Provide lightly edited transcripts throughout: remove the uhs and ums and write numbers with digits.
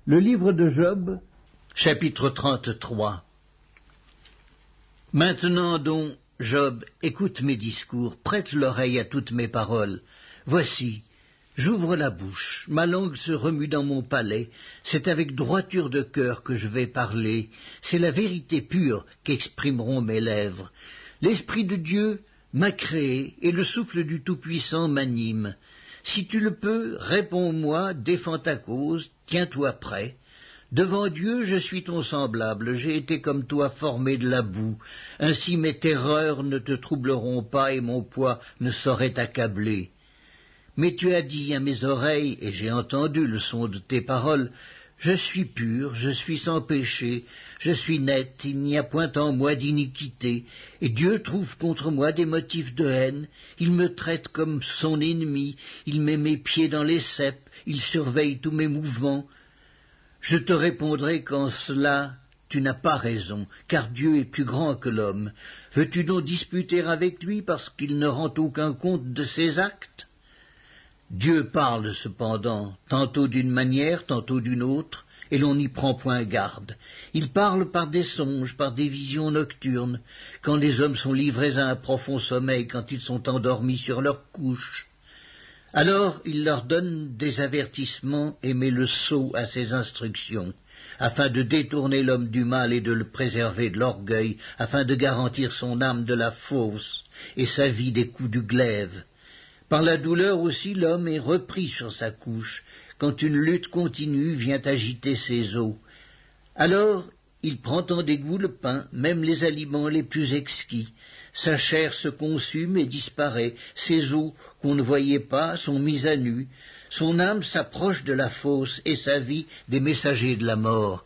Le livre de Job, chapitre 33. Maintenant donc, Job, écoute mes discours, prête l'oreille à toutes mes paroles. Voici, j'ouvre la bouche, ma langue se remue dans mon palais, c'est avec droiture de cœur que je vais parler, c'est la vérité pure qu'exprimeront mes lèvres. L'Esprit de Dieu m'a créé, et le souffle du Tout-Puissant m'anime. Si tu le peux, réponds-moi, défends ta cause, tiens-toi prêt. Devant Dieu, je suis ton semblable, j'ai été comme toi formé de la boue. Ainsi mes terreurs ne te troubleront pas et mon poids ne saurait t'accabler. Mais tu as dit à mes oreilles, et j'ai entendu le son de tes paroles, je suis pur, je suis sans péché, je suis net, il n'y a point en moi d'iniquité, et Dieu trouve contre moi des motifs de haine, il me traite comme son ennemi, il met mes pieds dans les ceps, il surveille tous mes mouvements. Je te répondrai qu'en cela tu n'as pas raison, car Dieu est plus grand que l'homme. Veux-tu donc disputer avec lui parce qu'il ne rend aucun compte de ses actes? Dieu parle cependant, tantôt d'une manière, tantôt d'une autre, et l'on n'y prend point garde. Il parle par des songes, par des visions nocturnes, quand les hommes sont livrés à un profond sommeil, quand ils sont endormis sur leur couche. Alors il leur donne des avertissements et met le sceau à ses instructions, afin de détourner l'homme du mal et de le préserver de l'orgueil, afin de garantir son âme de la fausse et sa vie des coups du glaive. Par la douleur aussi l'homme est repris sur sa couche, quand une lutte continue vient agiter ses os. Alors il prend en dégoût le pain, même les aliments les plus exquis. Sa chair se consume et disparaît, ses os qu'on ne voyait pas sont mis à nu, son âme s'approche de la fosse et sa vie des messagers de la mort.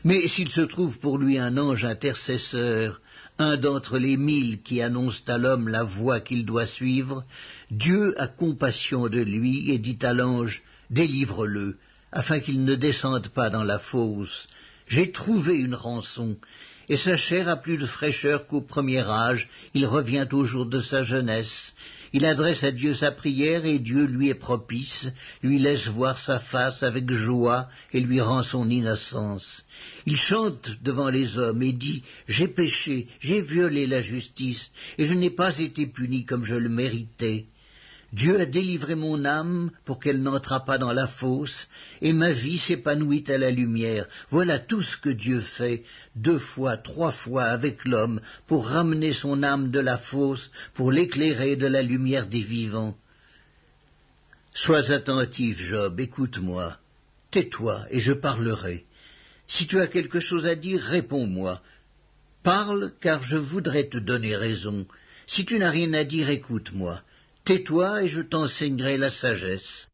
Mais s'il se trouve pour lui un ange intercesseur, un d'entre les 1000 qui annoncent à l'homme la voie qu'il doit suivre, Dieu a compassion de lui et dit à l'ange, délivre-le, afin qu'il ne descende pas dans la fosse. J'ai trouvé une rançon, et sa chair a plus de fraîcheur qu'au premier âge, il revient au jour de sa jeunesse. Il adresse à Dieu sa prière, et Dieu lui est propice, lui laisse voir sa face avec joie, et lui rend son innocence. Il chante devant les hommes, et dit, j'ai péché, j'ai violé la justice, et je n'ai pas été puni comme je le méritais. Dieu a délivré mon âme pour qu'elle n'entrât pas dans la fosse, et ma vie s'épanouit à la lumière. Voilà tout ce que Dieu fait, 2 fois, 3 fois avec l'homme, pour ramener son âme de la fosse, pour l'éclairer de la lumière des vivants. Sois attentif, Job, écoute-moi. Tais-toi, et je parlerai. Si tu as quelque chose à dire, réponds-moi. Parle, car je voudrais te donner raison. Si tu n'as rien à dire, écoute-moi. Tais-toi et je t'enseignerai la sagesse.